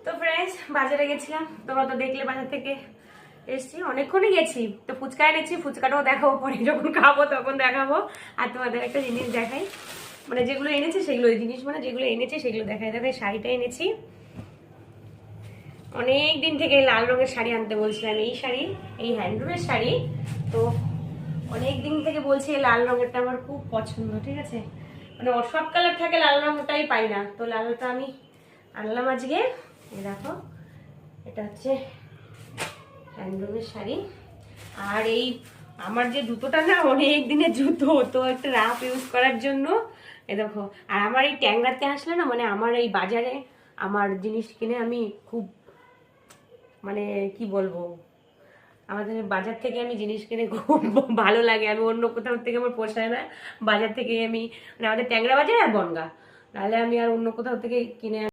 তো ফ্রেন্ডস বাজারে গেছিলাম, তোমরা তো দেখলে বাজার থেকে এসছি, অনেকক্ষণই গেছি। তো ফুচকা এনেছি, ফুচকাটাও দেখাবো, পরে যখন খাবো তখন দেখাবো। আর তোমাদের একটা জিনিস দেখাই, মানে যেগুলো এনেছি সেগুলো, জিনিস মানে যেগুলো এনেছি সেগুলো দেখাই। দেখো শাড়িটা এনেছি, অনেক দিন থেকে লাল রঙের শাড়ি আনতে বলছিলাম। এই শাড়ি, এই হ্যান্ডলুমের শাড়ি। তো অনেক দিন থেকে বলছি এই লাল রঙেরটা আমার খুব পছন্দ, ঠিক আছে। মানে সব কালার থাকে, লাল রঙটাই পাই না, তো লালটা আমি আনলাম আজকে। এই দেখো, এটা হচ্ছে হ্যান্ডলুমের শাড়ি। আর এই আমার যে জুতোটা না, অনেক দিনের জুতো, তো একটা রাফ ইউজ করার জন্য। এ দেখো, আর আমার এই ট্যাংরাতে আসলে না, মানে আমার এই বাজারে আমার জিনিস কিনে আমি খুব, মানে কি বলবো, আমাদের বাজার থেকে আমি জিনিস কিনে খুব ভালো লাগে। আমি অন্য কোথাও থেকে আমার পোষায় না, বাজার থেকে আমি, মানে আমাদের ট্যাংরা বাজার আর বনগা, নাহলে আমি আর অন্য কোথাও থেকে কিনে